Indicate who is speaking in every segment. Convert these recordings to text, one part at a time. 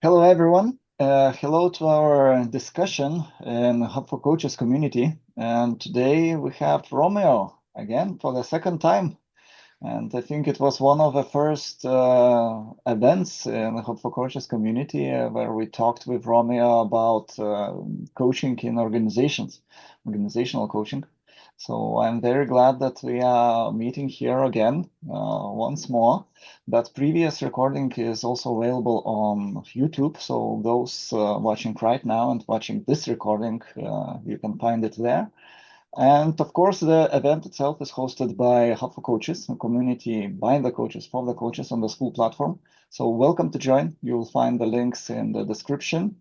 Speaker 1: Hello, everyone. Hello to our discussion in Hub for Coaches community. And today we have Romeo again for the second time. And I think it was one of the first events in the Hub for Coaches community where we talked with Romeo about coaching in organizations, organizational coaching. So I'm very glad that we are meeting here again once more. That previous recording is also available on YouTube. So those watching right now and watching this recording, you can find it there. And of course, the event itself is hosted by Hub for Coaches, a community by the coaches, for the coaches on the school platform. So welcome to join. You'll find the links in the description.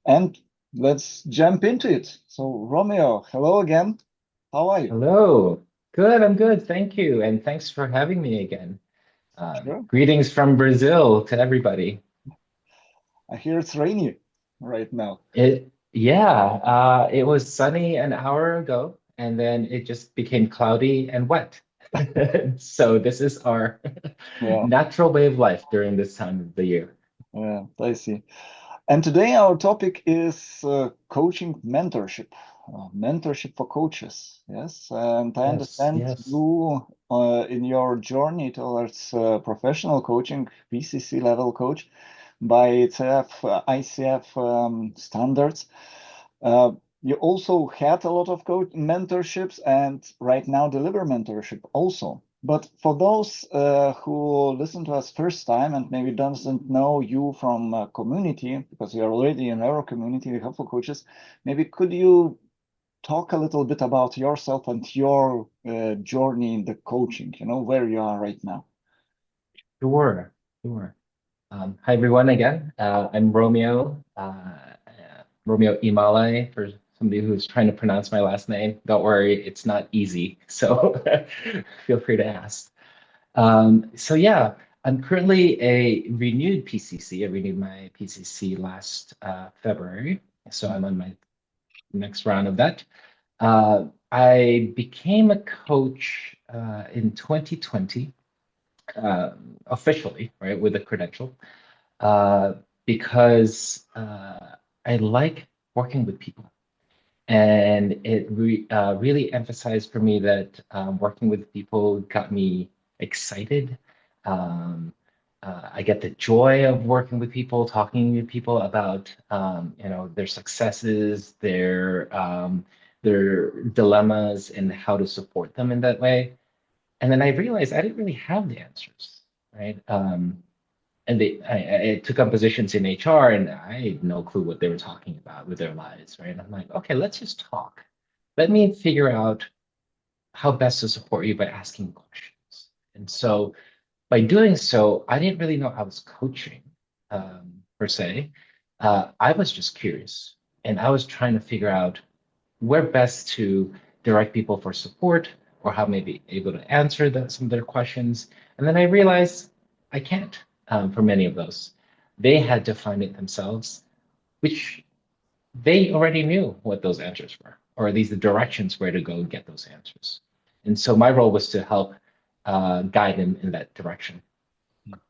Speaker 1: And let's jump into it. So Romeo, hello again. How are you?
Speaker 2: Hello. Good, I'm good. Thank you. And thanks for having me again.
Speaker 1: Sure.
Speaker 2: Greetings from Brazil to everybody.
Speaker 1: I hear it's rainy right now.
Speaker 2: It was sunny an hour ago, and then it just became cloudy and wet. So this is our
Speaker 1: Yeah,
Speaker 2: natural way of life during this time of the year.
Speaker 1: yeah, I see. And today our topic is coaching mentorship, mentorship for coaches. Yes, and I
Speaker 2: Yes,
Speaker 1: understand
Speaker 2: yes.
Speaker 1: you in your journey towards professional coaching, PCC level coach by ICF standards. Uh, you also had a lot of coach mentorships and right now deliver mentorship also. But for those who listen to us first time and maybe doesn't know you from community, because you're already in our community, the helpful coaches, maybe could you talk a little bit about yourself and your journey in the coaching, where you are right now?
Speaker 2: Sure, sure. Hi everyone again. I'm Romeo Ymalay for somebody who's trying to pronounce my last name. Don't worry, it's not easy. So feel free to ask. So yeah, I'm currently a renewed PCC. I renewed my PCC last February. So I'm on my next round of that. I became a coach in 2020, officially, right, with a credential uh, because I like working with people. And it really emphasized for me that working with people got me excited. Um, I get the joy of working with people, talking to people about their successes, their dilemmas, and how to support them in that way. And then I realized I didn't really have the answers, right? And I took up positions in HR and I had no clue what they were talking about with their lives, right? I'm like, okay, let's just talk. Let me figure out how best to support you by asking questions. And so by doing so, I didn't really know I was coaching per se. I was just curious and I was trying to figure out where best to direct people for support or how maybe able to answer some of their questions. And then I realized I can't for many of those. They had to find it themselves, which they already knew what those answers were, or at least the directions where to go and get those answers. And so my role was to help guide them in that direction,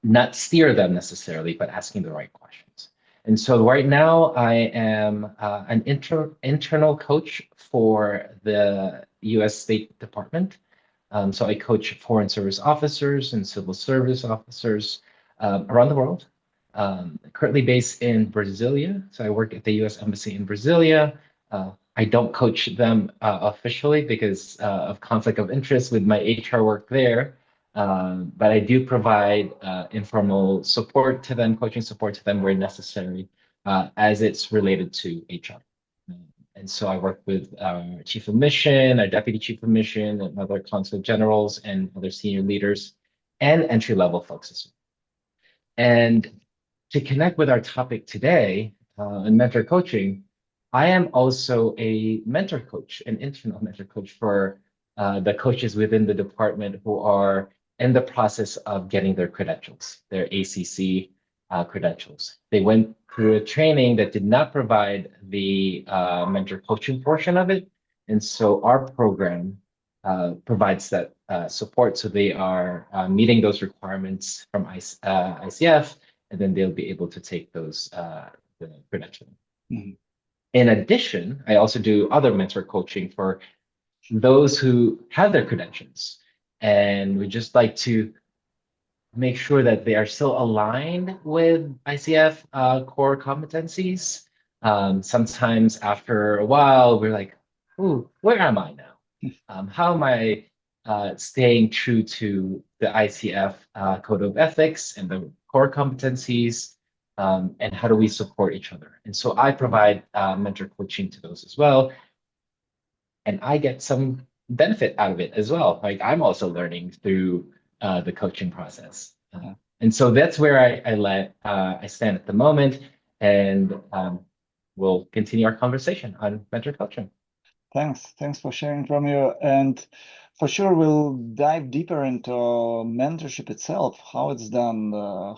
Speaker 2: not steer them necessarily, but asking the right questions. And so right now I am an internal coach for the U.S. State Department. So I coach foreign service officers and civil service officers around the world. Currently based in Brasilia, so I work at the U.S. Embassy in Brasilia. I don't coach them officially because of conflict of interest with my HR work there. But I do provide informal support to them, coaching support to them where necessary, as it's related to HR. And so I work with our chief of mission, our deputy chief of mission, and other consul generals and other senior leaders, and entry level folks as well. And to connect with our topic today in mentor coaching, I am also a mentor coach, an internal mentor coach for the coaches within the department who are in the process of getting their credentials, their ACC credentials. They went through a training that did not provide the mentor coaching portion of it. And so our program provides that support. So they are meeting those requirements from ICF and then they'll be able to take those the credentialing.
Speaker 1: Mhm.
Speaker 2: In addition, I also do other mentor coaching for those who have their credentials, and we just like to make sure that they are still aligned with ICF core competencies. Sometimes after a while, we're like, "Ooh, where am I now? How am I staying true to the ICF code of ethics and the core competencies? And how do we support each other?" And so I provide mentor coaching to those as well, and I get some benefit out of it as well. Like I'm also learning through the coaching process.
Speaker 1: Yeah.
Speaker 2: And so that's where I stand at the moment, and we'll continue our conversation on mentor coaching.
Speaker 1: Thanks for sharing, Romeo. And for sure, we'll dive deeper into mentorship itself, how it's done,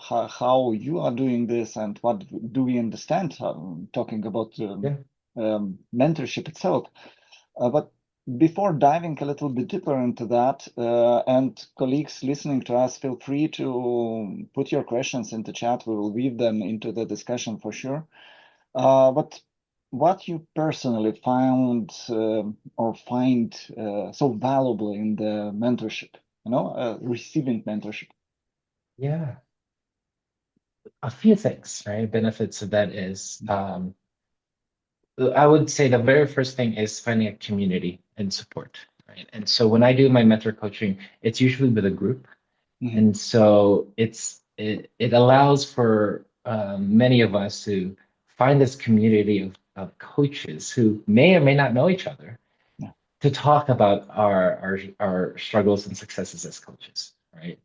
Speaker 1: how you are doing this, and what do we understand talking about
Speaker 2: Yeah.
Speaker 1: mentorship itself. But before diving a little bit deeper into that, and colleagues listening to us, feel free to put your questions in the chat. We will weave them into the discussion for sure. But what you personally found or find so valuable in the mentorship, receiving mentorship?
Speaker 2: Yeah. A few things, right? Benefits of that is I would say the very first thing is finding a community and support, right? And so when I do my mentor coaching, it's usually with a group.
Speaker 1: Mhm.
Speaker 2: And so it allows for many of us to find this community of coaches who may or may not know each other
Speaker 1: Yeah.
Speaker 2: to talk about our struggles and successes as coaches, right?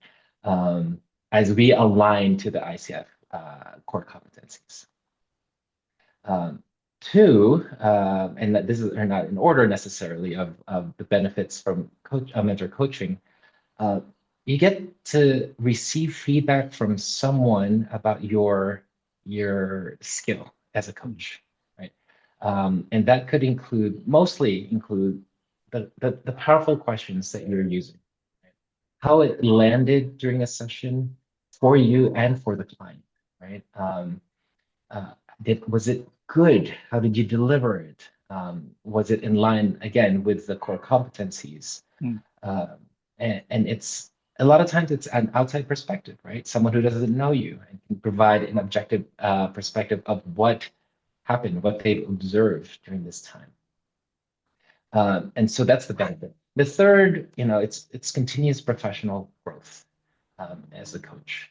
Speaker 2: As we align to the ICF core competencies. Um, Two, and that this is are not in order necessarily of the benefits from mentor coaching, uh, you get to receive feedback from someone about your skill as a coach, right? And that could mostly include the powerful questions that you're using, right? How it landed during a session for you and for the client, right? Uh, was it good? How did you deliver it? Was it in line again with the core competencies?
Speaker 1: Mm.
Speaker 2: Um, and it's a lot of times it's an outside perspective, right? Someone who doesn't know you and can provide an objective perspective of what happened, what they've observed during this time. And so that's the benefit. The third, it's continuous professional growth as a coach.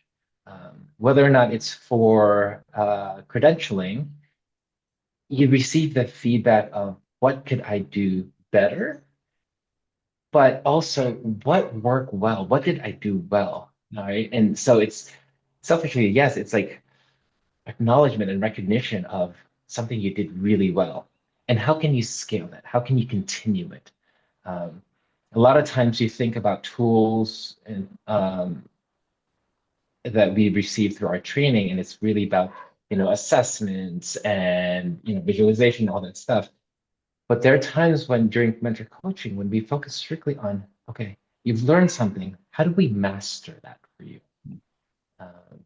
Speaker 2: Whether or not it's for credentialing, you receive the feedback of what could I do better, but also what worked well, what did I do well, all right? And so it's selfishly, yes, it's like acknowledgement and recognition of something you did really well, and how can you scale that, how can you continue it? um, a lot of times you think about tools and that we receive through our training, and it's really about assessments and visualization, all that stuff. But there are times when during mentor coaching, when we focus strictly on, okay, you've learned something, how do we master that for you? Um,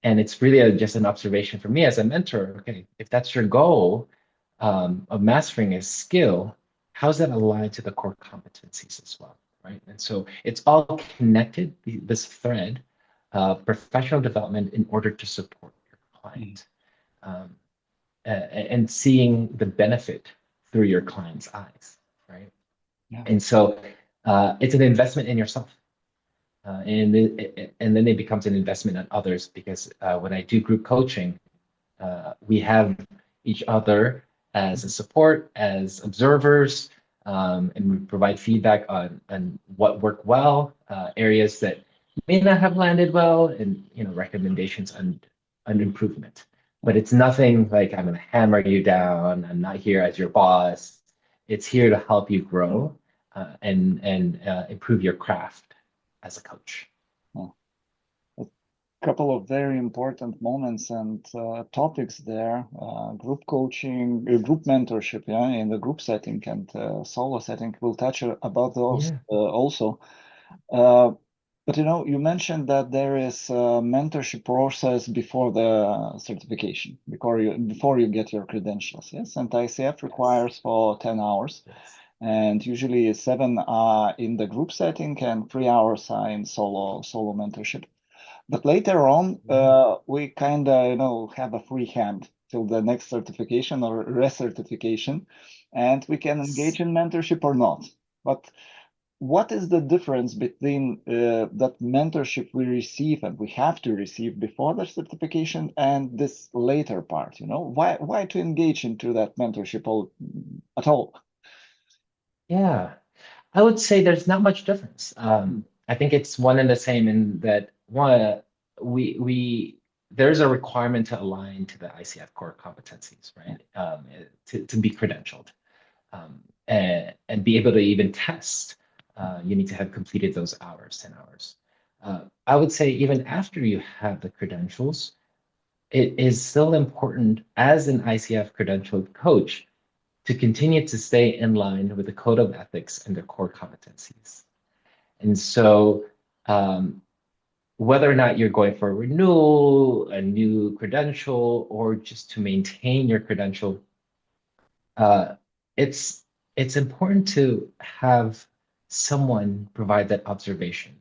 Speaker 2: and it's really just an observation for me as a mentor. Okay, if that's your goal of mastering a skill, how's that aligned to the core competencies as well, right? And so it's all connected, this thread of professional development in order to support your client. Um, and seeing the benefit through your client's eyes, right?
Speaker 1: Yeah.
Speaker 2: And so it's an investment in yourself. And then it becomes an investment in others, because when I do group coaching, we have each other as a support, as observers, and we provide feedback on what worked well, areas that may not have landed well, and recommendations on improvement. But it's nothing like I'm going to hammer you down. I'm not here as your boss. It's here to help you grow and improve your craft as a coach.
Speaker 1: A couple of very important moments and topics there. Group coaching, group mentorship, yeah, in the group setting and solo setting. We'll touch about those
Speaker 2: Yeah.
Speaker 1: also. Uh, But you mentioned that there is a mentorship process before the certification, before you get your credentials, yes? And ICF requires for 10 hours,
Speaker 2: Yes.
Speaker 1: and usually 7 are in the group setting and 3 hours are in solo mentorship. But later on, we kind of, have a free hand till the next certification or recertification, and we can engage in mentorship or not. But what is the difference between that mentorship we receive and we have to receive before the certification and this later part? Why to engage into that mentorship at all?
Speaker 2: Yeah, I would say there's not much difference. I think it's one and the same in that one, we there's a requirement to align to the ICF core competencies, right? To be credentialed, and be able to even test. You need to have completed those hours, 10 hours. I would say even after you have the credentials, it is still important as an ICF credentialed coach to continue to stay in line with the code of ethics and the core competencies. And so, whether or not you're going for a renewal, a new credential, or just to maintain your credential, uh, it's it's important to have someone provide that observation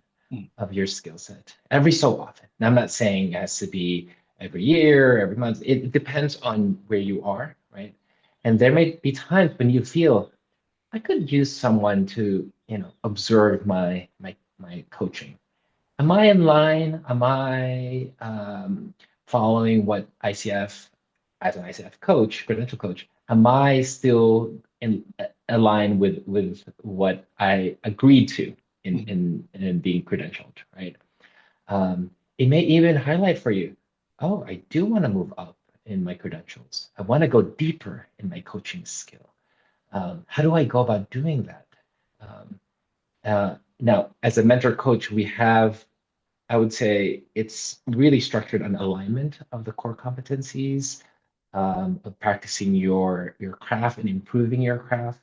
Speaker 2: of your skill set every so often. Now, I'm not saying it has to be every year, every month. It depends on where you are, right? And there may be times when you feel I could use someone to, observe my coaching. Am I in line? Am I following what ICF, as an ICF coach, credential coach, am I still in align with what I agreed to in being credentialed, right? It may even highlight for you, oh, I do want to move up in my credentials. I want to go deeper in my coaching skill. How do I go about doing that? Now, as a mentor coach, we have, I would say, it's really structured on alignment of the core competencies, of practicing your craft and improving your craft.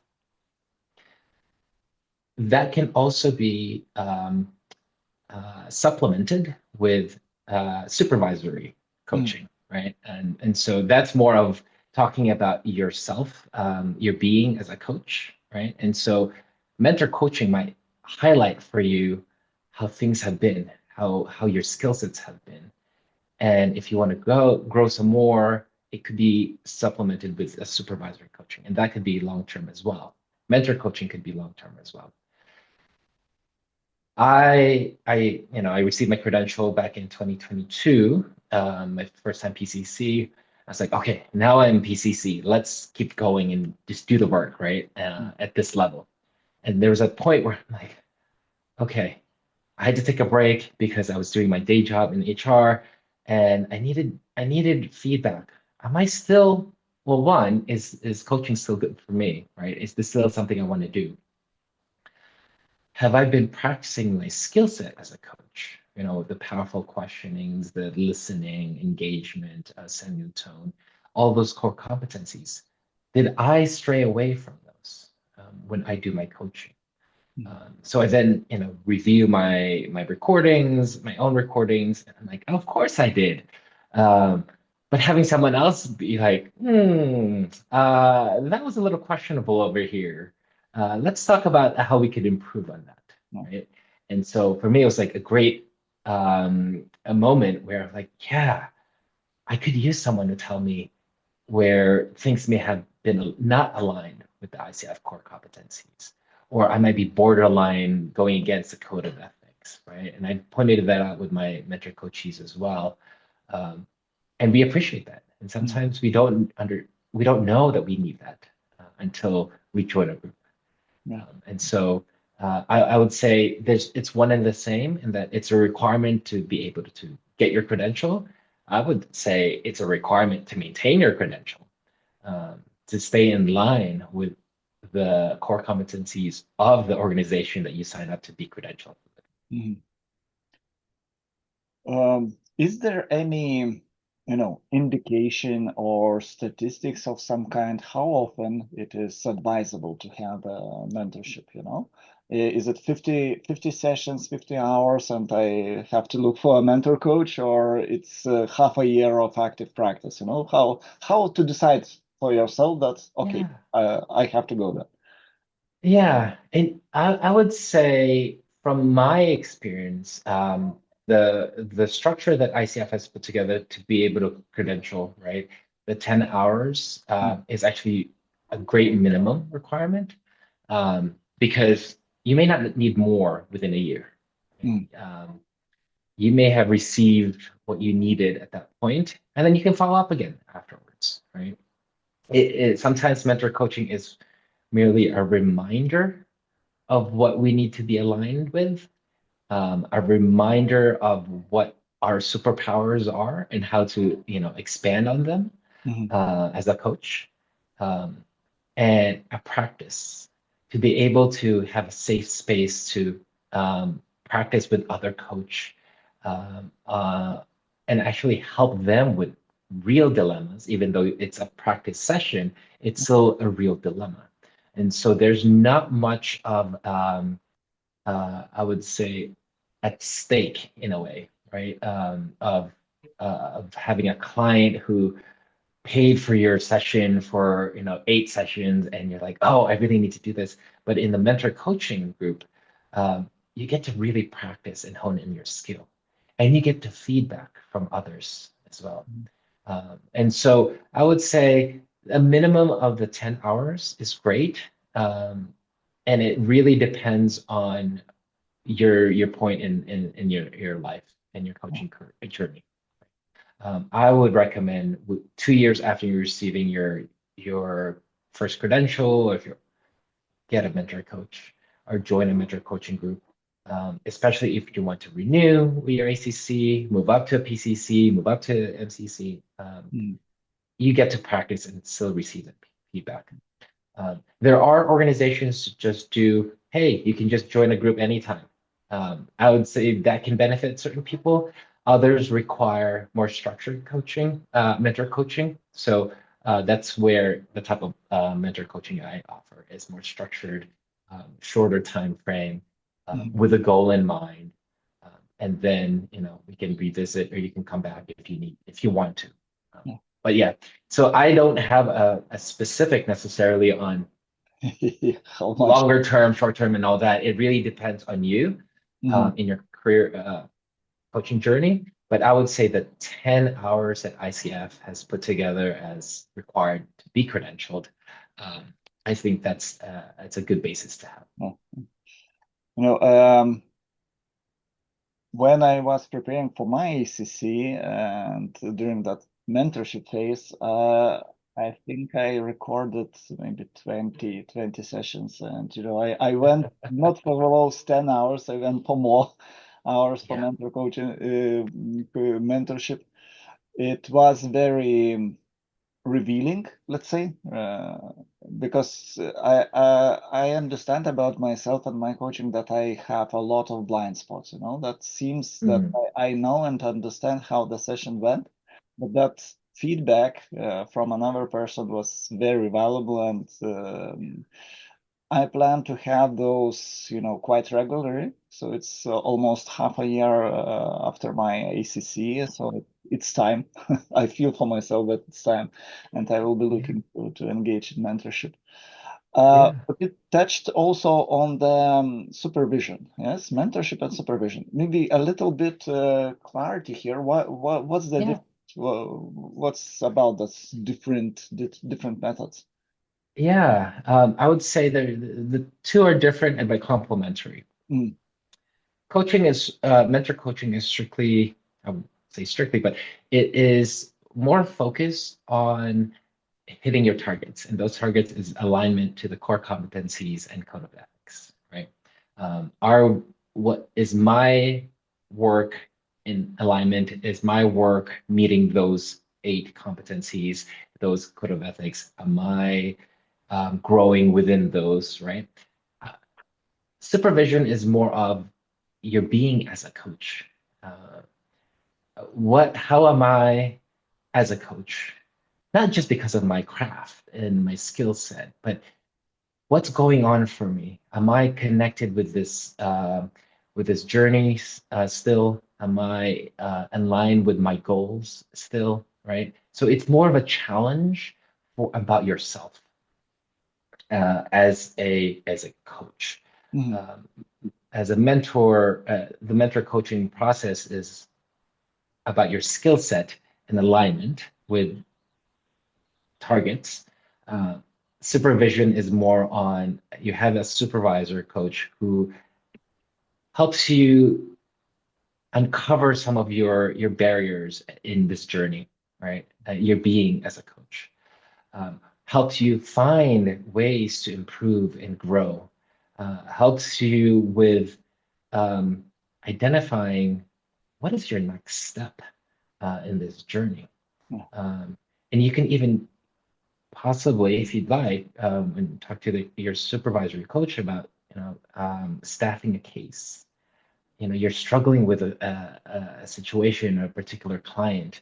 Speaker 2: That can also be supplemented with supervisory coaching, right? And so that's more of talking about yourself, your being as a coach, right? And so mentor coaching might highlight for you how things have been, how your skill sets have been. And if you want to grow some more, it could be supplemented with a supervisory coaching, and that could be long term as well. Mentor coaching could be long term as well. I received my credential back in 2022, my first time PCC. I was like, okay, now I'm PCC. Let's keep going and just do the work, right? At this level. And there was a point where I'm like, okay, I had to take a break because I was doing my day job in HR, and I needed feedback. Am I still, well, one, is coaching still good for me, right? Is this still something I want to do? Have I been practicing my skill set as a coach? The powerful questionings, the listening, engagement, setting the tone, all those core competencies. Did I stray away from those when I do my coaching? So I then, review my recordings, my own recordings, and I'm like, of course I did. But having someone else be like, that was a little questionable over here. Let's talk about how we could improve on that, right? And so for me, it was like a great a moment where I'm like, yeah, I could use someone to tell me where things may have been not aligned with the ICF core competencies, or I might be borderline going against the code of ethics, right? And I pointed that out with my mentor coaches as well. And we appreciate that. And sometimes we don't know that we need that until we join a group. And so I would say it's one and the same in that it's a requirement to be able to get your credential. I would say it's a requirement to maintain your credential, to stay in line with the core competencies of the organization that you sign up to be credentialed.
Speaker 1: Is there any, indication or statistics of some kind how often it is advisable to have a mentorship? Is it 50 sessions, 50 hours, and I have to look for a mentor coach, or it's half a year of active practice? How to decide for yourself that, okay, I have to go there.
Speaker 2: Yeah, and I would say from my experience, the structure that ICF has put together to be able to credential, right? The 10 hours is actually a great minimum requirement, because you may not need more within a year.
Speaker 1: Mm.
Speaker 2: You may have received what you needed at that point, and then you can follow up again afterwards, right? Sometimes mentor coaching is merely a reminder of what we need to be aligned with, a reminder of what our superpowers are and how to, expand on them as a coach, um, and a practice to be able to have a safe space to practice with other coach, um, uh, and actually help them with real dilemmas, even though it's a practice session, it's still a real dilemma. And so there's not much of I would say, at stake in a way, right? Of having a client who paid for your session for 8 sessions, and you're like, oh, I really need to do this. But in the mentor coaching group, you get to really practice and hone in your skill, and you get to feedback from others as well. And so I would say a minimum of the 10 hours is great. And it really depends on your point in your life and your coaching journey. I would recommend 2 years after you're receiving your first credential, or if you get a mentor coach or join a mentor coaching group, especially if you want to renew your ACC, move up to a PCC, move up to MCC, you get to practice and still receive that feedback. There are organizations to just do, hey, you can just join a group anytime. I would say that can benefit certain people. Others require more structured coaching, mentor coaching. So that's where the type of mentor coaching I offer is more structured, shorter time frame, with a goal in mind. And then, we can revisit, or you can come back if you want to. But yeah, so I don't have a specific necessarily on
Speaker 1: How much?
Speaker 2: longer term, short term, and all that. It really depends on you in your career coaching journey. But I would say that 10 hours that ICF has put together as required to be credentialed, I think that's a good basis to have.
Speaker 1: When I was preparing for my ACC and during that mentorship phase, I think I recorded maybe 20 sessions. And, I went not for those 10 hours, I went for more hours for mentor coaching, mentorship. It was very revealing, let's say, because I understand about myself and my coaching that I have a lot of blind spots. That seems that I know and understand how the session went, but that feedback from another person was very valuable, and I plan to have those, quite regularly. So it's almost half a year after my ACC. So it's time. I feel for myself that it's time, and I will be looking to engage in mentorship. But it touched also on the supervision. Yes, mentorship and supervision. Maybe a little bit clarity here. What's the difference? What's about this different methods?
Speaker 2: Yeah, I would say the two are different and but complementary. Mentor coaching is strictly, I would say strictly, but it is more focused on hitting your targets. And those targets is alignment to the core competencies and code of ethics, right? What is my work in alignment is my work meeting those 8 competencies, those code of ethics. Am I growing within those, right? Supervision is more of your being as a coach. How am I as a coach? Not just because of my craft and my skill set, but what's going on for me? Am I connected with this journey still? Am I in line with my goals still? Right. So it's more of a challenge for about yourself as a coach.
Speaker 1: Mhm.
Speaker 2: Um, as a mentor, the mentor coaching process is about your skill set and alignment with targets. Uh, Supervision is more on you have a supervisor coach who helps you uncover some of your barriers in this journey, right? Your being as a coach. Helps you find ways to improve and grow. Helps you with um, identifying what is your next step in this journey.
Speaker 1: Yeah.
Speaker 2: And you can even possibly, if you'd like, and talk to your supervisory coach about, staffing a case. You're struggling with a situation or a particular client,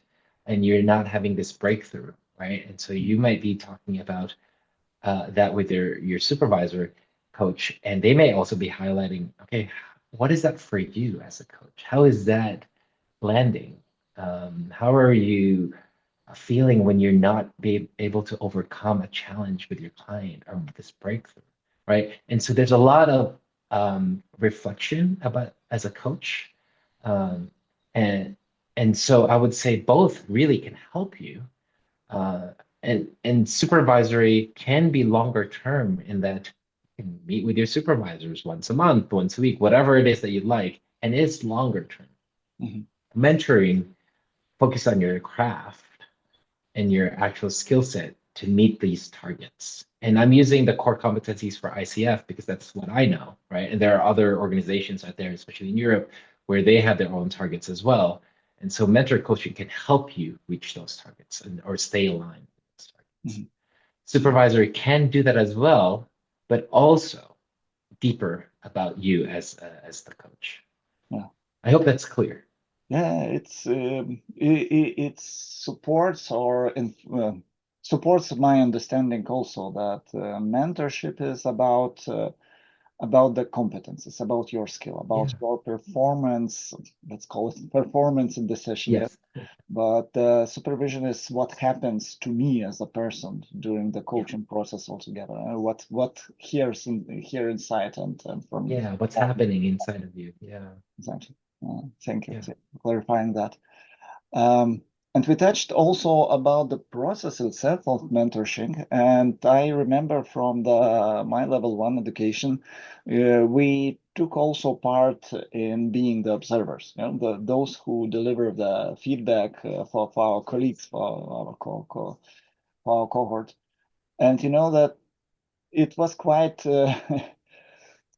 Speaker 2: and you're not having this breakthrough, right? And so you might be talking about that with your supervisor coach, and they may also be highlighting, okay, what is that for you as a coach? How is that landing? How are you feeling when you're not be able to overcome a challenge with your client or this breakthrough, right? And so there's a lot of reflection about as a coach, um, and and so I would say both really can help you, uh, and supervisory can be longer term in that you can meet with your supervisors once a month, once a week, whatever it is that you'd like, and it's longer term.
Speaker 1: Mhm.
Speaker 2: Mentoring focus on your craft and your actual skill set to meet these targets. And I'm using the core competencies for ICF because that's what I know, right? And there are other organizations out there, especially in Europe, where they have their own targets as well. And so mentor coaching can help you reach those targets or stay aligned with those targets.
Speaker 1: Mhm.
Speaker 2: Supervisory can do that as well, but also deeper about you as the coach.
Speaker 1: Yeah.
Speaker 2: I hope that's clear.
Speaker 1: Yeah, it supports supports my understanding also that mentorship is about the competences, about your skill, about
Speaker 2: Yeah.
Speaker 1: your performance. Let's call it performance in the session, yes.
Speaker 2: Yes.
Speaker 1: But supervision is what happens to me as a person during the
Speaker 2: Yeah.
Speaker 1: coaching process altogether. What here inside and from
Speaker 2: Yeah. What's happening inside of you? Yeah.
Speaker 1: exactly. Thank you
Speaker 2: Yeah.
Speaker 1: for clarifying that. Um, and we touched also about the process itself of mentorship. And I remember from the my level one education, we took also part in being the observers, those who deliver the feedback for our colleagues, for our cohort. And you know that it was quite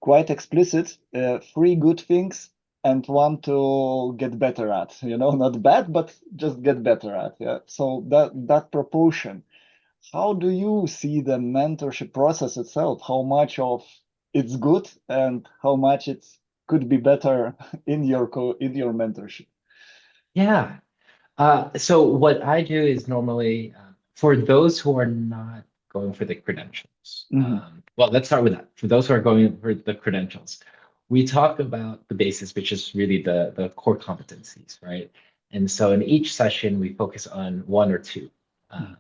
Speaker 1: quite explicit, three good things and one to get better at, not bad, but just get better at. Yeah. So that proportion, how do you see the mentorship process itself? How much of it's good and how much it could be better in in your mentorship?
Speaker 2: Yeah. So what I do is normally for those who are not going for the credentials.
Speaker 1: Hmm.
Speaker 2: Well, let's start with that. For those who are going for the credentials, we talk about the basis, which is really the core competencies, right? And so in each session, we focus on one or two. Uh,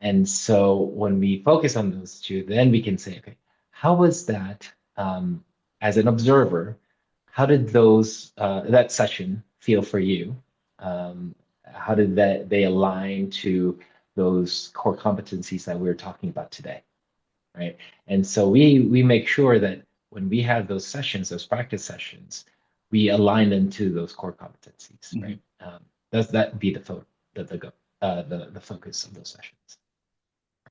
Speaker 2: and so when we focus on those two, then we can say, okay, how was that as an observer? How did that session feel for you? Um, how did they align to those core competencies that we were talking about today, right? And so we make sure that when we have those sessions, those practice sessions, we align them to those core competencies,
Speaker 1: Hmm.
Speaker 2: right? Does that be the focus of those sessions?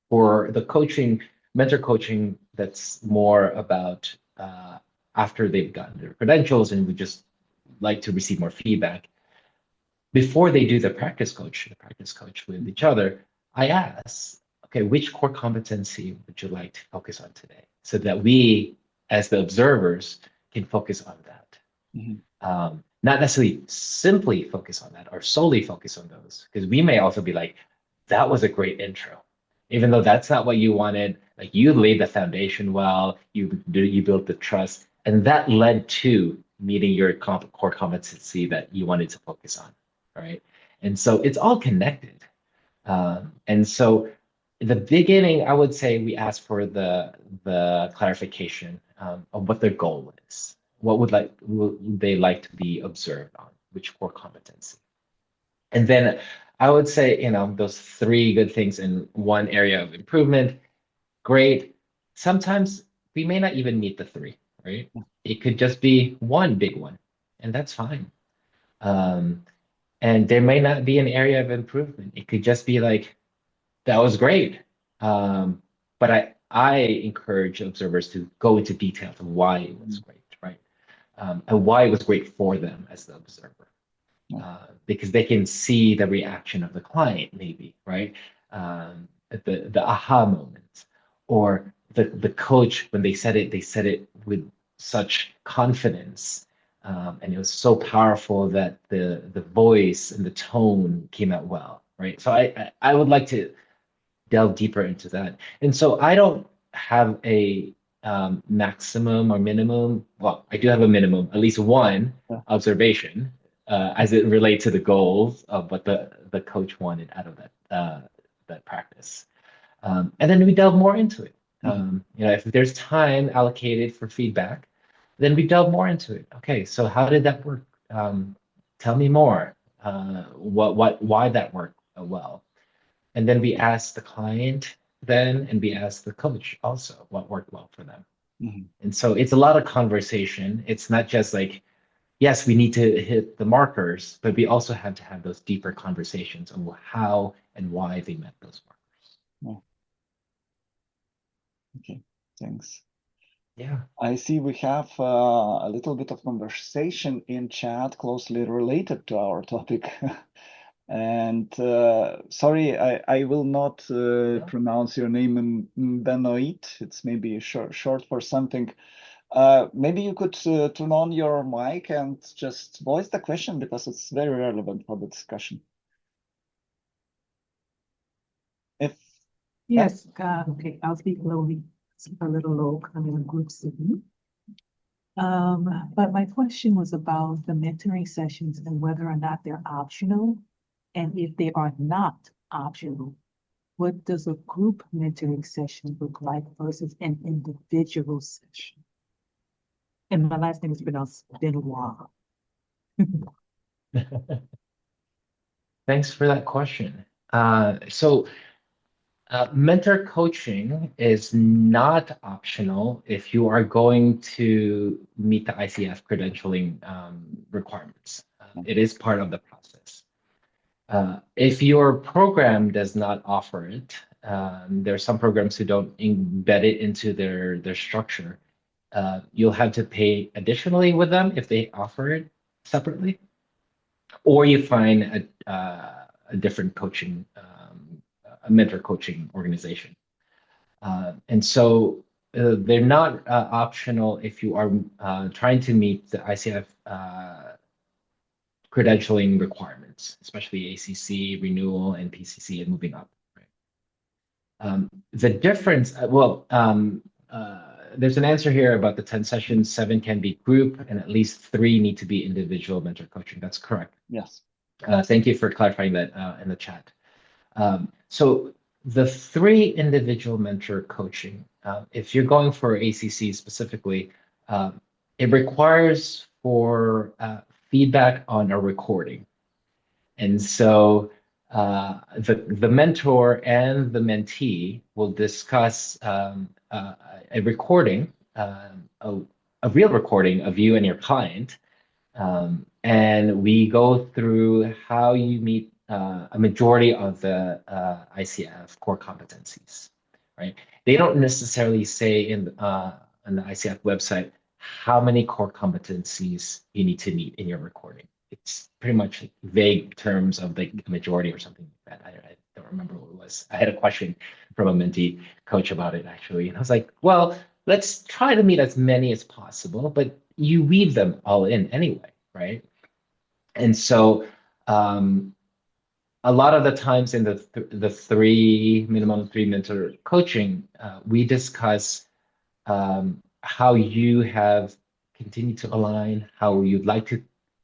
Speaker 2: For the coaching, mentor coaching, that's more about after they've gotten their credentials and we just like to receive more feedback. Before they do the practice coach with each other, I ask, okay, which core competency would you like to focus on today? So that we, as the observers, can focus on that.
Speaker 1: Hmm.
Speaker 2: Not necessarily simply focus on that or solely focus on those, because we may also be like, that was a great intro. even though that's not what you wanted. Like you laid the foundation well, you built the trust, and that led to meeting your core competency that you wanted to focus on, right? And so it's all connected. And so in the beginning, I would say we ask for the clarification of what their goal is. What would they like to be observed on? Which core competency? And then I would say, those three good things in one area of improvement, great. Sometimes we may not even meet the three, right? It could just be one big one, and that's fine. Um, and there may not be an area of improvement. It could just be like, that was great. But I encourage observers to go into details of why it was great, right? And why it was great for them as the observer. Because they can see the reaction of the client, maybe, right? The aha moments, or the coach when they said it with such confidence, and it was so powerful that the voice and the tone came out well, right? So I would like to delve deeper into that, and so I don't have a maximum or minimum. Well, I do have a minimum, at least one observation as it relates to the goals of what the coach wanted out of that practice. And then we delve more into it. If there's time allocated for feedback, then we delve more into it. Okay, so how did that work? Tell me more. Why that worked well? And then we ask the client then, and we ask the coach also what worked well for them. And so it's a lot of conversation. It's not just like, yes, we need to hit the markers, but we also have to have those deeper conversations on how and why they met those markers.
Speaker 1: Okay, thanks.
Speaker 2: Yeah.
Speaker 1: I see we have a little bit of conversation in chat closely related to our topic. And sorry, I will not pronounce your name Benoit. It's maybe short for something. Maybe you could turn on your mic and just voice the question because it's very relevant for the discussion.
Speaker 3: Yes, okay, I'll speak slowly, speak a little low, I'm in a group setting. But my question was about the mentoring sessions and whether or not they're optional. And if they are not optional, what does a group mentoring session look like versus an individual session? And my last name is pronounced Benoit.
Speaker 2: Thanks for that question. Mentor coaching is not optional if you are going to meet the ICF credentialing requirements. It is part of the process. If your program does not offer it, there are some programs who don't embed it into their structure. You'll have to pay additionally with them if they offer it separately, or you find a different coaching, a mentor coaching organization. And so they're not optional if you are trying to meet the ICF credentialing requirements, especially ACC, renewal, and PCC, and moving up. Right? The difference, there's an answer here about the 10 sessions, 7 can be group, and at least 3 need to be individual mentor coaching. That's correct.
Speaker 1: Yes.
Speaker 2: Thank you for clarifying that in the chat. So the 3 individual mentor coaching, if you're going for ACC specifically, it requires for feedback on a recording. And so the mentor and the mentee will discuss a recording, a real recording of you and your client. And we go through how you meet a majority of the ICF core competencies, right? They don't necessarily say on the ICF website how many core competencies you need to meet in your recording. It's pretty much vague terms of the majority or something like that. I don't remember what it was. I had a question from a mentee coach about it actually, and I was like, well, let's try to meet as many as possible, but you weave them all in anyway, right? And so a lot of the times in the minimum three mentor coaching, we discuss how you have continued to align, how you'd like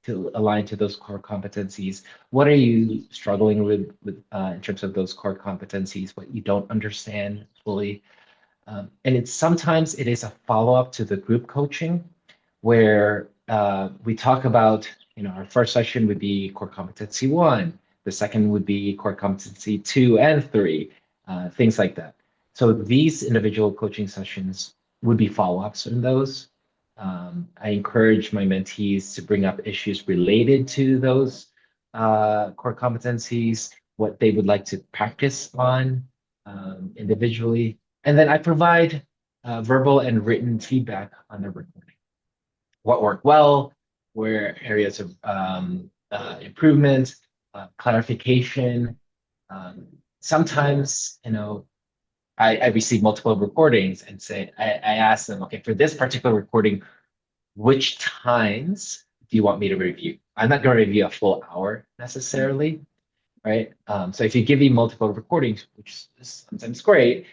Speaker 2: to align to those core competencies. What are you struggling with in terms of those core competencies? What you don't understand fully, and sometimes it is a follow-up to the group coaching, where we talk about, our first session would be core competency 1, the second would be core competency 2 and 3, things like that. So these individual coaching sessions would be follow-ups in those. I encourage my mentees to bring up issues related to those core competencies, what they would like to practice on individually. And then I provide verbal and written feedback on the recording. What worked well, where areas of improvement, clarification. Sometimes, I receive multiple recordings and I ask them, okay, for this particular recording, which times do you want me to review? I'm not going to review a full hour necessarily, right? So if you give me multiple recordings, which is sometimes great,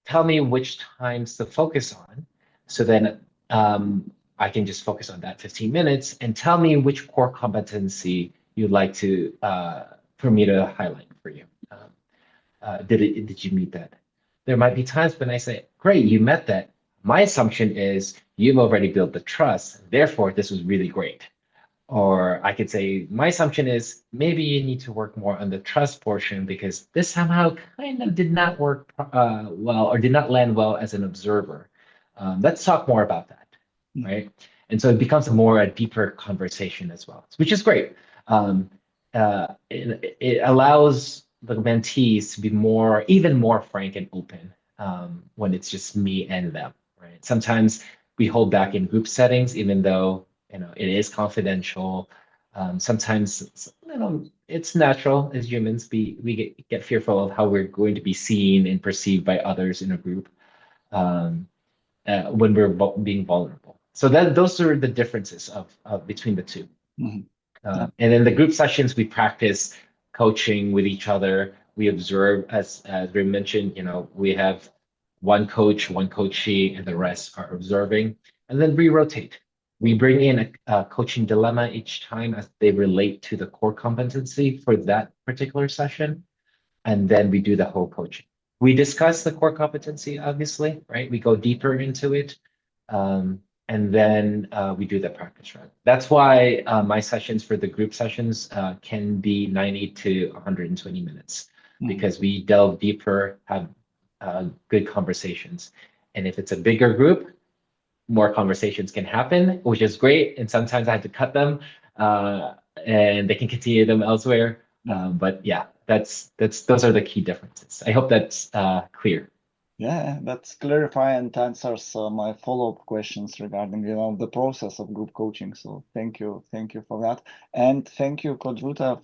Speaker 2: tell me which times to focus on. So then I can just focus on that 15 minutes and tell me which core competency you'd like to for me to highlight for you. Did you meet that? There might be times when I say, great, you met that. My assumption is you've already built the trust. Therefore, this was really great. Or I could say, my assumption is maybe you need to work more on the trust portion because this somehow kind of did not work well or did not land well as an observer. Let's talk more about that, right? And so it becomes a deeper conversation as well, which is great. It allows the mentees to be even more frank and open when it's just me and them, right? Sometimes we hold back in group settings, even though it is confidential. Sometimes it's natural as humans. We get fearful of how we're going to be seen and perceived by others in a group when we're being vulnerable. So those are the differences of between the two. And in the group sessions, we practice coaching with each other. We observe, as we mentioned, we have one coach, one coachee, and the rest are observing. And then we rotate. We bring in a coaching dilemma each time as they relate to the core competency for that particular session. And then we do the whole coaching. We discuss the core competency, obviously, right? We go deeper into it. And then we do the practice run. That's why my sessions for the group sessions can be 90 to 120 minutes because we delve deeper, have good conversations. And if it's a bigger group, more conversations can happen, which is great. And sometimes I have to cut them and they can continue them elsewhere. But yeah, those are the key differences. I hope that's clear.
Speaker 1: Yeah, that's clarifying and answers my follow-up questions regarding the process of group coaching. So thank you for that, and thank you, Kodruta,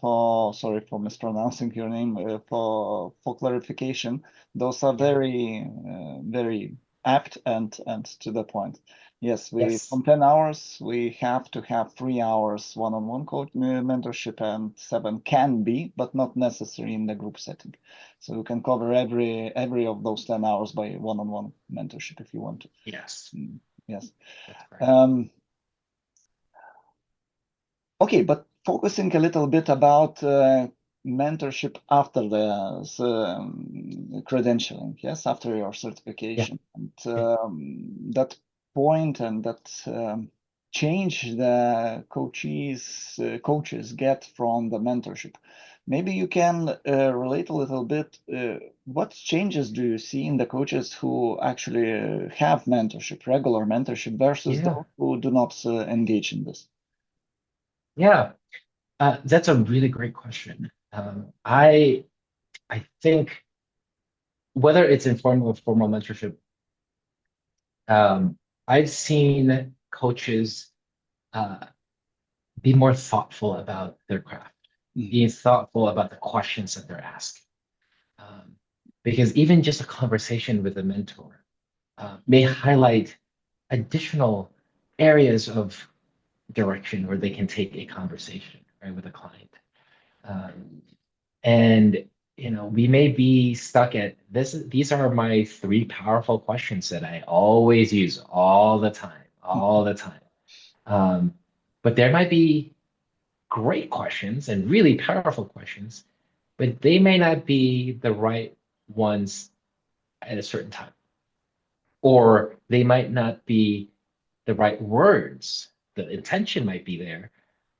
Speaker 1: sorry for mispronouncing your name, for clarification. Those are very apt and to the point. Yes, from 10 hours we have to have 3 hours one-on-one mentorship, and 7 can be, but not necessary in the group setting. So you can cover every of those 10 hours by one-on-one mentorship if you want to.
Speaker 2: Yes.
Speaker 1: Yes. Okay, but focusing a little bit about mentorship after the credentialing, yes, after your certification, and that point and that change the coaches get from the mentorship. Maybe you can relate a little bit. What changes do you see in the coaches who actually have mentorship, regular mentorship, versus those who do not engage in this?
Speaker 2: Yeah, that's a really great question. I think whether it's informal or formal mentorship, I've seen coaches be more thoughtful about their craft, being thoughtful about the questions that they're asking. Because even just a conversation with a mentor may highlight additional areas of direction where they can take a conversation, right, with a client. And we may be stuck at this. These are my 3 powerful questions that I always use all the time, all the time. But there might be great questions and really powerful questions, but they may not be the right ones at a certain time, or they might not be the right words. The intention might be there,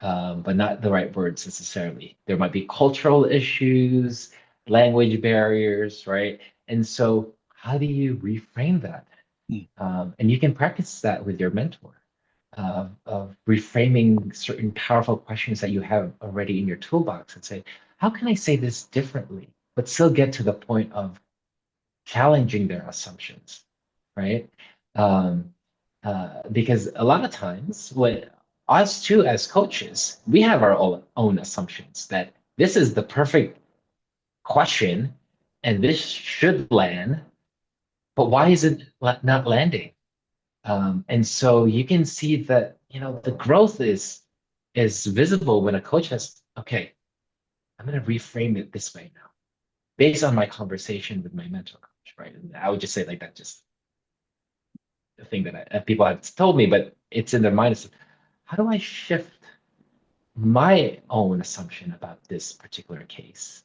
Speaker 2: but not the right words necessarily. There might be cultural issues, language barriers, right? And so, how do you reframe that? And you can practice that with your mentor of reframing certain powerful questions that you have already in your toolbox and say, how can I say this differently, but still get to the point of challenging their assumptions, right? Um, because a lot of times, what us too as coaches, we have our own assumptions that this is the perfect question and this should land, but why is it not landing? And so you can see that the growth is visible when a coach has, okay, I'm going to reframe it this way now, based on my conversation with my mentor coach, right? And I would just say like that, just the thing that people have told me, but it's in their mind. Is how do I shift my own assumption about this particular case?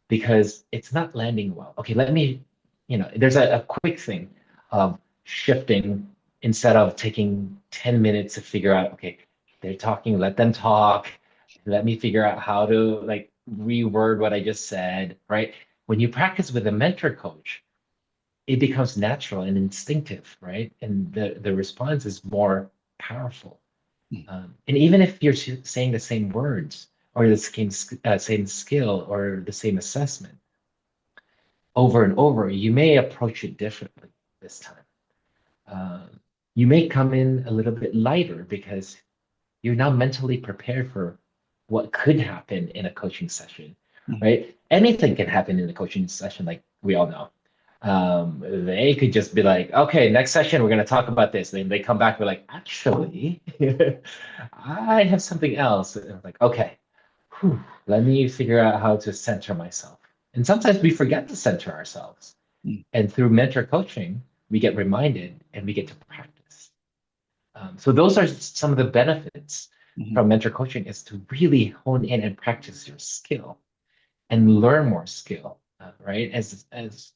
Speaker 2: Because it's not landing well. Okay, let me, there's a quick thing of shifting instead of taking 10 minutes to figure out, okay, they're talking, let them talk. Let me figure out how to like reword what I just said, right? When you practice with a mentor coach, it becomes natural and instinctive, right? And the response is more powerful. And even if you're saying the same words or the same skill or the same assessment over and over, you may approach it differently this time. You may come in a little bit lighter because you're now mentally prepared for what could happen in a coaching session, right? Anything can happen in a coaching session, like we all know. They could just be like, okay, next session, we're going to talk about this. Then they come back, we're like, actually, I have something else. And I'm like, okay, let me figure out how to center myself. And sometimes we forget to center ourselves. And through mentor coaching, we get reminded and we get to practice. So those are some of the benefits from mentor coaching, is to really hone in and practice your skill and learn more skill, right? As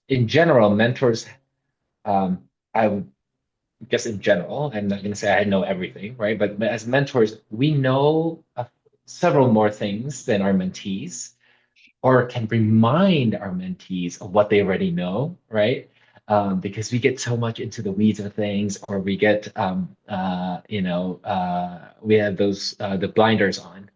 Speaker 2: in general, mentors, I would guess in general, I'm not going to say I know everything, right? But as mentors, we know several more things than our mentees, or can remind our mentees of what they already know, right? Because we get so much into the weeds of things, or we get, we have those the blinders on.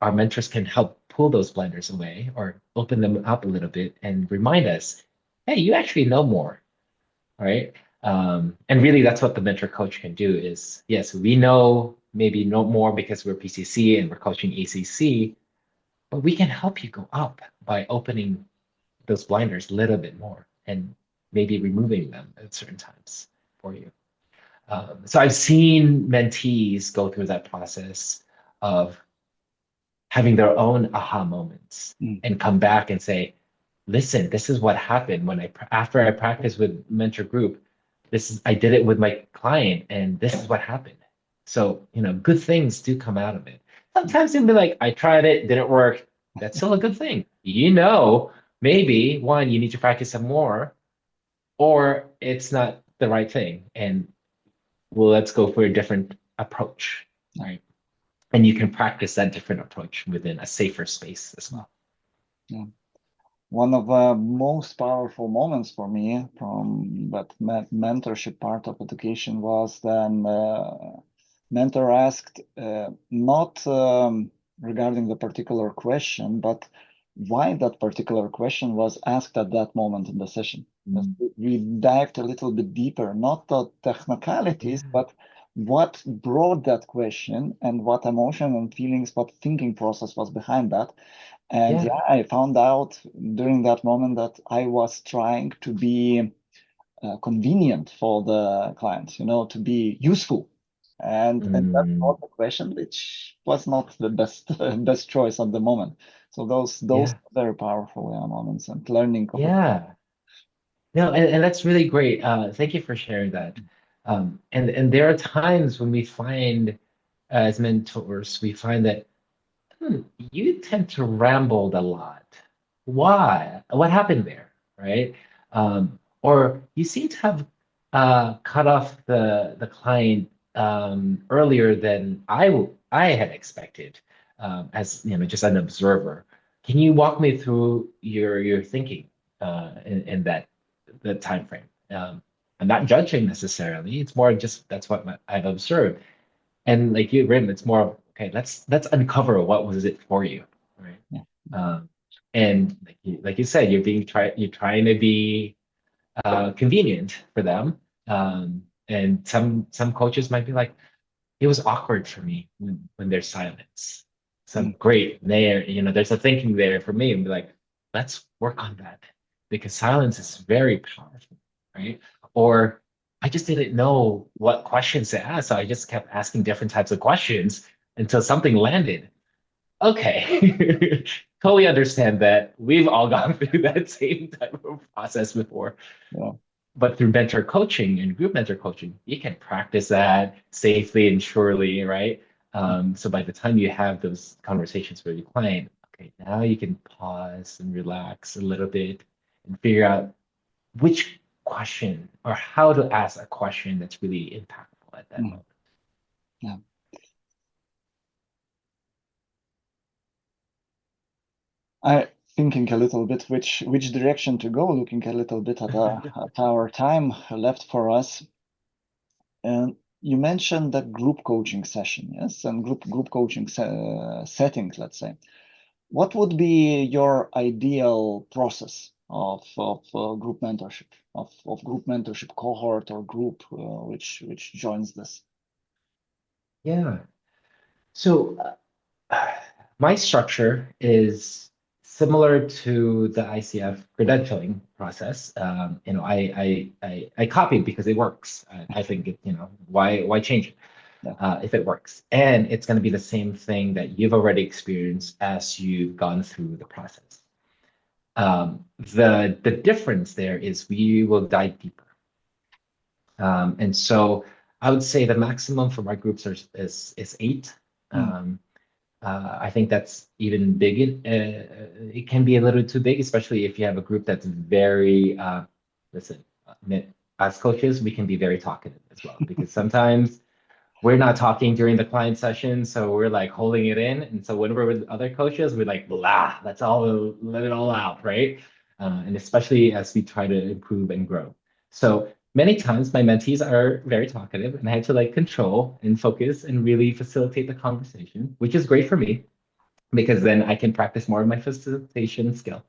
Speaker 2: Our mentors can help pull those blinders away or open them up a little bit and remind us, hey, you actually know more, right? And really, that's what the mentor coach can do is, yes, we maybe know more because we're PCC and we're coaching ACC, but we can help you go up by opening those blinders a little bit more and maybe removing them at certain times for you. So I've seen mentees go through that process of having their own aha moments and come back and say, listen, this is what happened when after I practiced with mentor group, I did it with my client and this is what happened. So, good things do come out of it. Sometimes you'll be like, I tried it, didn't work. That's still a good thing. Maybe one, you need to practice some more, or it's not the right thing. And well, let's go for a different approach, right? And you can practice that different approach within a safer space as well.
Speaker 1: Yeah. One of the most powerful moments for me from that mentorship part of education was then mentor asked not regarding the particular question, but why that particular question was asked at that moment in the session. We dived a little bit deeper, not the technicalities, but what brought that question and what emotion and feelings, what thinking process was behind that. And I found out during that moment that I was trying to be convenient for the client, to be useful. And that's not the question, which was not the best choice at the moment. So those
Speaker 2: Yeah.
Speaker 1: are very powerful moments, and learning.
Speaker 2: Yeah. No, and that's really great. Thank you for sharing that. And there are times when we find, as mentors, we find that you tend to ramble a lot. Why? What happened there, right? Or you seem to have cut off the client earlier than I had expected, as just an observer. Can you walk me through your thinking in that time frame? I'm not judging necessarily. It's more just that's what I've observed. And like you, Rim, it's more of, okay, let's uncover what was it for you, right?
Speaker 1: Yeah.
Speaker 2: Um, and like you said, you're trying to be convenient for them. And some coaches might be like, it was awkward for me when there's silence. So great, there's a thinking there for me, and be like, let's work on that because silence is very powerful, right? Or I just didn't know what questions to ask, so I just kept asking different types of questions until something landed. Okay, totally understand that. We've all gone through that same type of process before.
Speaker 1: Yeah.
Speaker 2: But through mentor coaching and group mentor coaching, you can practice that safely and surely, right? So by the time you have those conversations with your client, okay, now you can pause and relax a little bit and figure out which question or how to ask a question that's really impactful at that moment.
Speaker 1: Yeah. I thinking a little bit which direction to go, looking a little bit at our time left for us. And you mentioned that group coaching session, yes, and group coaching settings, let's say. What would be your ideal process of group mentorship, of group mentorship cohort or group which joins this?
Speaker 2: Yeah. So my structure is similar to the ICF credentialing process. I copied because it works. I think why change it if it works? And it's going to be the same thing that you've already experienced as you've gone through the process. The difference there is we will dive deeper. And so I would say the maximum for my groups is 8. I think that's even big. It can be a little too big, especially if you have a group that's very, listen, as coaches, we can be very talkative as well, because sometimes we're not talking during the client session, so we're like holding it in. And so when we're with other coaches, we're like, blah, let it all out, right? And especially as we try to improve and grow. So many times my mentees are very talkative, and I have to like control and focus and really facilitate the conversation, which is great for me because then I can practice more of my facilitation skill.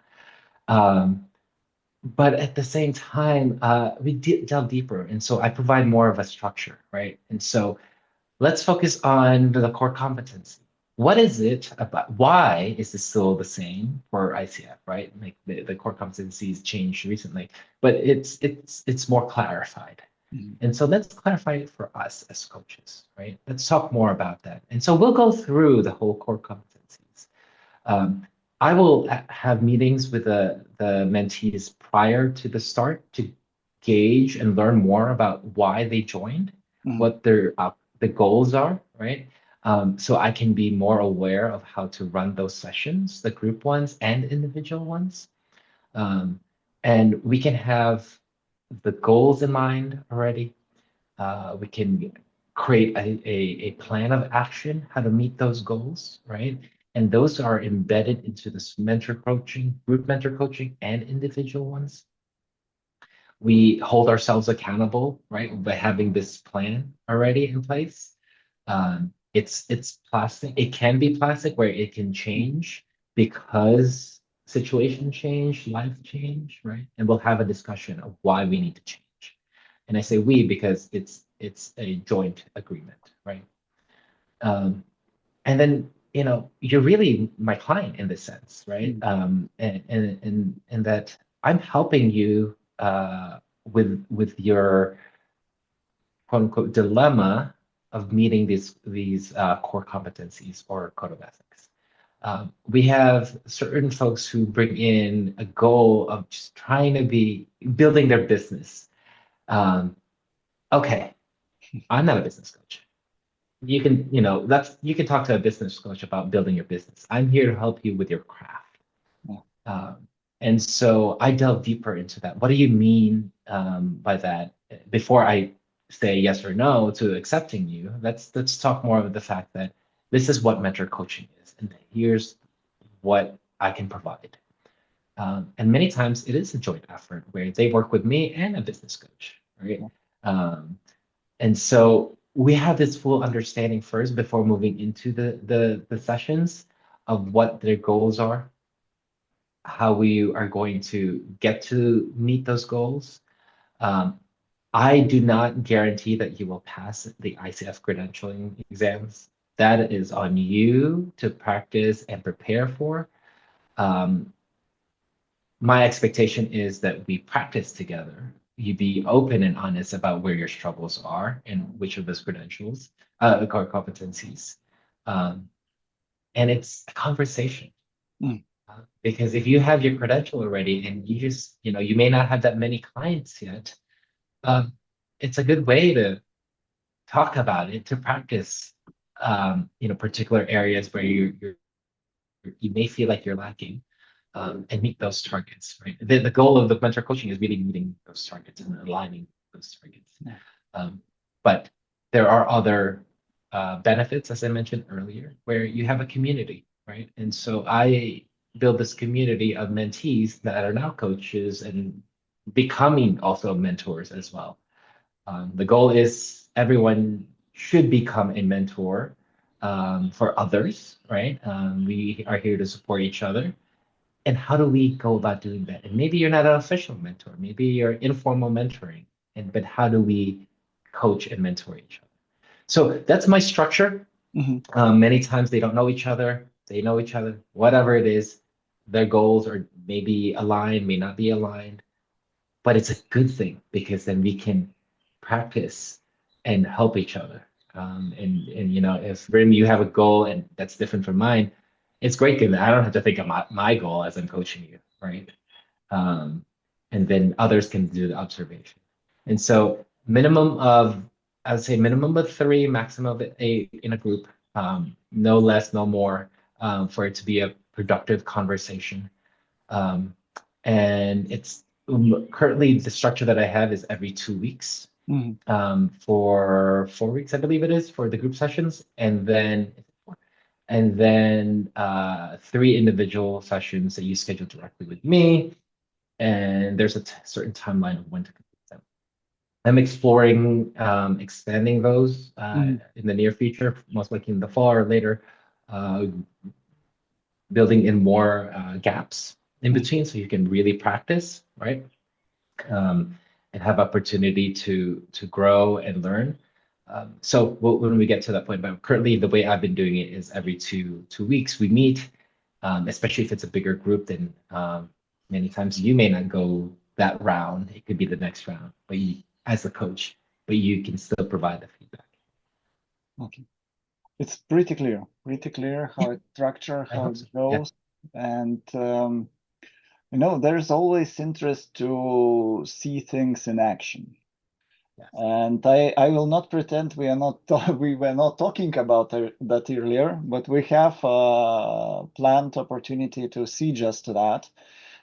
Speaker 2: But at the same time, we delve deeper. And so I provide more of a structure, right? And so let's focus on the core competency. What is it about? Why is this still the same for ICF, right? Like the core competencies changed recently, but it's more clarified. And so let's clarify it for us as coaches, right? Let's talk more about that. And so we'll go through the whole core competencies. I will have meetings with the mentees prior to the start to gauge and learn more about why they joined, what their the goals are, right? So I can be more aware of how to run those sessions, the group ones and individual ones. And we can have the goals in mind already. We can create a plan of action, how to meet those goals, right? And those are embedded into this mentor coaching, group mentor coaching, and individual ones. We hold ourselves accountable, right, by having this plan already in place. It's plastic. It can be plastic where it can change because situation change, life change, right? And we'll have a discussion of why we need to change. And I say we because it's a joint agreement, right? And then you're really my client in this sense, right? And that I'm helping you with your quote unquote dilemma of meeting these core competencies or code of ethics. We have certain folks who bring in a goal of just trying to be building their business. Okay, I'm not a business coach. You can, you can talk to a business coach about building your business. I'm here to help you with your craft.
Speaker 1: Yeah.
Speaker 2: And so I delve deeper into that. What do you mean by that? Before I say yes or no to accepting you, let's talk more of the fact that this is what mentor coaching is, and here's what I can provide. And many times it is a joint effort where they work with me and a business coach, right? And so we have this full understanding first before moving into the sessions of what their goals are, how we are going to get to meet those goals. I do not guarantee that you will pass the ICF credentialing exams. That is on you to practice and prepare for. My expectation is that we practice together. You be open and honest about where your struggles are and which of those credentials, core competencies. And it's a conversation. Because if you have your credential already and you just, you may not have that many clients yet, it's a good way to talk about it, to practice, particular areas where you may feel like you're lacking, and meet those targets, right? The goal of the mentor coaching is really meeting those targets and aligning those targets. But there are other benefits, as I mentioned earlier, where you have a community, right? And so I build this community of mentees that are now coaches and becoming also mentors as well. The goal is everyone should become a mentor for others, right? We are here to support each other. And how do we go about doing that? And maybe you're not an official mentor, maybe you're informal mentoring, but how do we coach and mentor each other? So that's my structure. Many times they don't know each other, they know each other, whatever it is, their goals are maybe aligned, may not be aligned, but it's a good thing because then we can practice and help each other. And if Rim, you have a goal and that's different from mine, it's great because I don't have to think of my goal as I'm coaching you, right? And then others can do the observation. And so I would say minimum of 3, maximum of 8 in a group, no less, no more, for it to be a productive conversation. And it's currently the structure that I have is every 2 weeks, for 4 weeks, I believe it is, for the group sessions, and then 3 individual sessions that you schedule directly with me, and there's a certain timeline of when to complete them. I'm exploring expanding those in the near future, most likely in the fall or later, building in more gaps in between so you can really practice, right? And have opportunity to grow and learn. So when we get to that point, but currently the way I've been doing it is every two weeks we meet, especially if it's a bigger group, then many times you may not go that round. It could be the next round, but as a coach, but you can still provide the feedback.
Speaker 1: Okay. It's pretty clear how it's structured, how it goes. Yeah. And there's always interest to see things in action. Yes. And I will not pretend we were not talking about that earlier, but we have planned opportunity to see just that.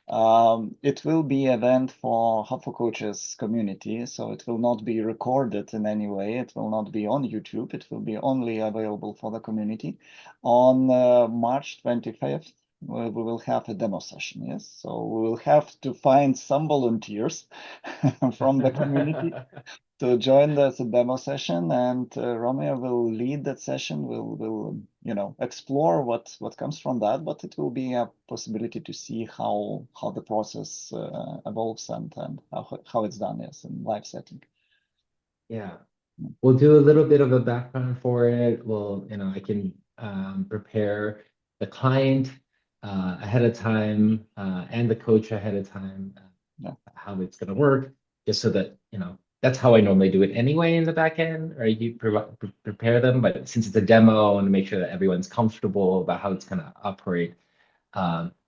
Speaker 1: It will be an event for Hub for Coaches community, so it will not be recorded in any way. It will not be on YouTube. It will be only available for the community. On March 25th, we will have a demo session, yes? So we will have to find some volunteers from the community to join the demo session, and Romeo will lead that session. We'll explore what comes from that, but it will be a possibility to see how the process evolves and how it's done, yes, in live setting.
Speaker 2: Yeah, we'll do a little bit of a background for it. Well, I can prepare the client ahead of time and the coach ahead of time, how it's going to work, just so that that's how I normally do it anyway in the back end, right? You prepare them, but since it's a demo, I want to make sure that everyone's comfortable about how it's going to operate.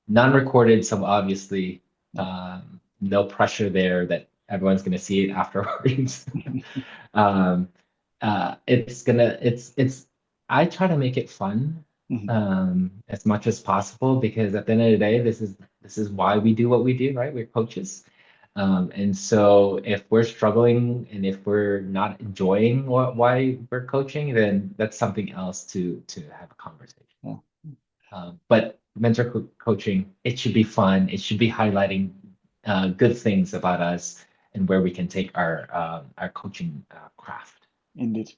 Speaker 2: Non-recorded, so obviously no pressure there that everyone's going to see it afterwards. I try to make it fun as much as possible, because at the end of the day, this is why we do what we do, right? We're coaches. And so if we're struggling and if we're not enjoying why we're coaching, then that's something else to have a conversation. But mentor coaching, it should be fun. It should be highlighting good things about us and where we can take our coaching craft.
Speaker 1: Indeed.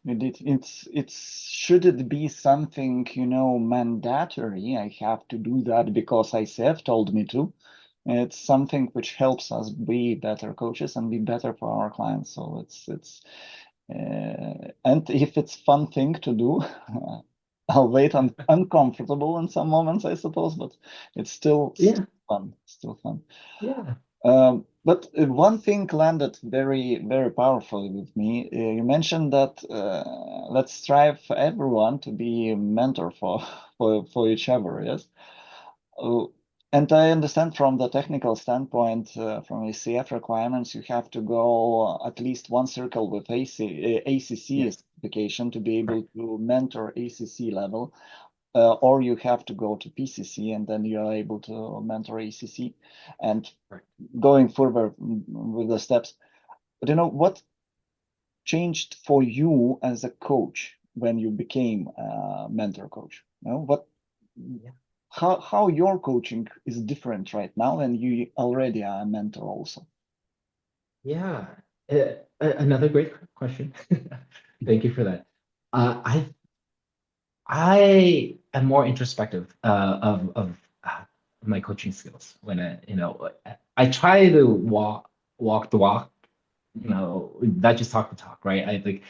Speaker 1: Should it be something, mandatory? I have to do that because ICF told me to. It's something which helps us be better coaches and be better for our clients. So and if it's fun thing to do, albeit uncomfortable in some moments, I suppose, but it's still fun. Still fun.
Speaker 2: Yeah.
Speaker 1: But one thing landed very, very powerfully with me. You mentioned that let's strive for everyone to be a mentor for each other. Yes. And I understand from the technical standpoint, from ICF requirements, you have to go at least one circle with ACC certification to be able to mentor ACC level, or you have to go to PCC and then you are able to mentor ACC. And going further with the steps, but what changed for you as a coach when you became a mentor coach? How your coaching is different right now, and you already are a mentor also?
Speaker 2: Yeah, another great question. Thank you for that. I am more introspective of my coaching skills. When I try to walk the walk, not just talk the talk, right? I think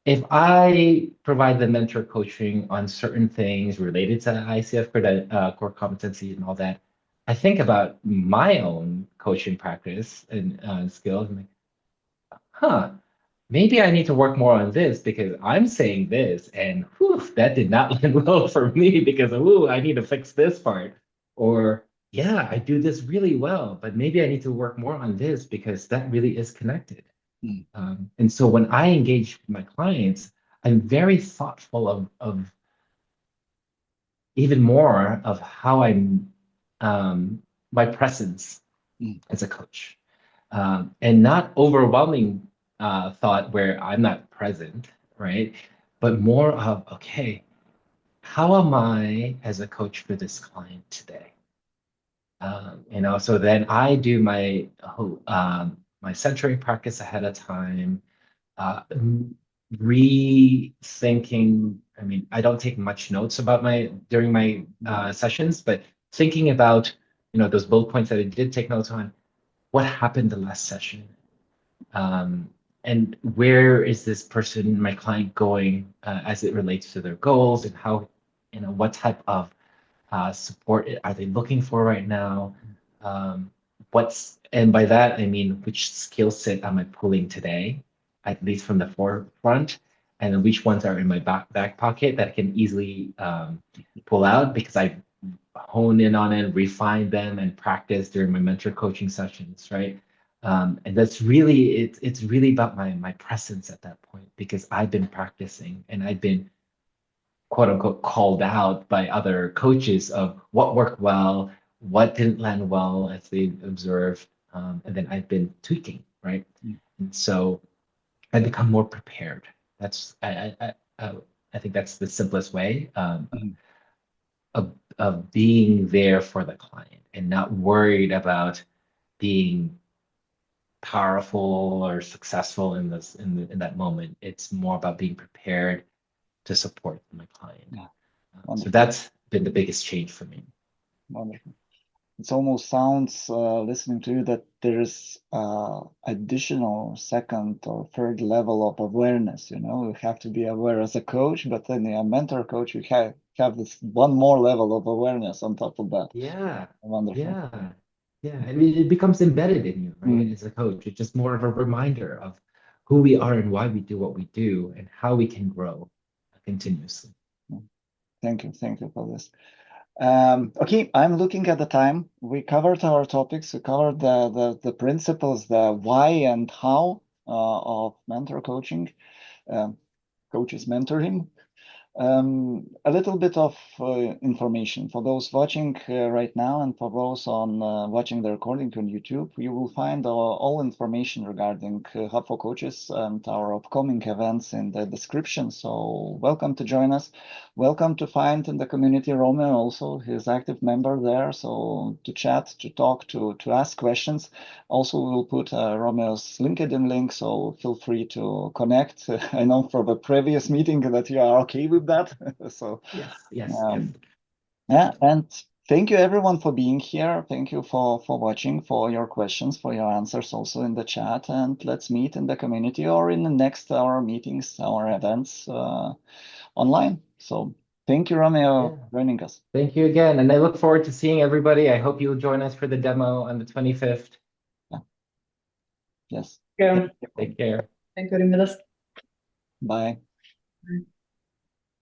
Speaker 2: if I provide the mentor coaching on certain things related to ICF core competencies and all that, I think about my own coaching practice and skills. And maybe I need to work more on this because I'm saying this, and that did not land well for me because I need to fix this part. Or yeah, I do this really well, but maybe I need to work more on this because that really is connected. And so when I engage my clients, I'm very thoughtful of even more of how I'm my presence as a coach, and not overwhelming thought where I'm not present, right? But more of, okay, how am I as a coach for this client today? So then I do my centering practice ahead of time, rethinking. I mean, I don't take much notes during my sessions, but thinking about those bullet points that I did take notes on. What happened the last session? And where is this person, my client, going as it relates to their goals, and how, what type of support are they looking for right now? And by that, I mean, which skill set am I pulling today, at least from the forefront, and then which ones are in my back pocket that I can easily pull out because I hone in on it, refine them, and practice during my mentor coaching sessions, right? And that's really, it's really about my presence at that point, because I've been practicing and I've been quote unquote called out by other coaches of what worked well, what didn't land well as they observed, and then I've been tweaking, right? And so I become more prepared. I think that's the simplest way of being there for the client and not worried about being powerful or successful in that moment. It's more about being prepared to support my client. So that's been the biggest change for me.
Speaker 1: Wonderful. It almost sounds, listening to you, that there's additional second or third level of awareness. You have to be aware as a coach, but then a mentor coach, you have this one more level of awareness on top of that.
Speaker 2: Yeah.
Speaker 1: Wonderful.
Speaker 2: Yeah. I mean, it becomes embedded in you, right? As a coach, it's just more of a reminder of, who we are and why we do what we do and how we can grow continuously.
Speaker 1: Thank you for this. Okay, I'm looking at the time. We covered our topics. We covered the principles, the why and how of mentor coaching, coaches mentoring. A little bit of information for those watching right now and for those on watching the recording on YouTube. You will find all information regarding Hub for Coaches and our upcoming events in the description. So welcome to join us. Welcome to find in the community Romeo also. He's active member there. So to chat, to talk, to ask questions. Also, we'll put Romeo's LinkedIn link. So feel free to connect. I know from the previous meeting that you are okay with that. So
Speaker 2: yes.
Speaker 1: Yeah, and thank you everyone for being here. Thank you for watching, for your questions, for your answers also in the chat. And let's meet in the community or in the next our meetings, our events online. So thank you, Romeo, for joining us.
Speaker 2: Thank you again. And I look forward to seeing everybody. I hope you'll join us for the demo on the 25th.
Speaker 1: Yeah. Yes.
Speaker 4: Yeah.
Speaker 2: Take care.
Speaker 4: Thank you very much.
Speaker 1: Bye.
Speaker 4: Bye.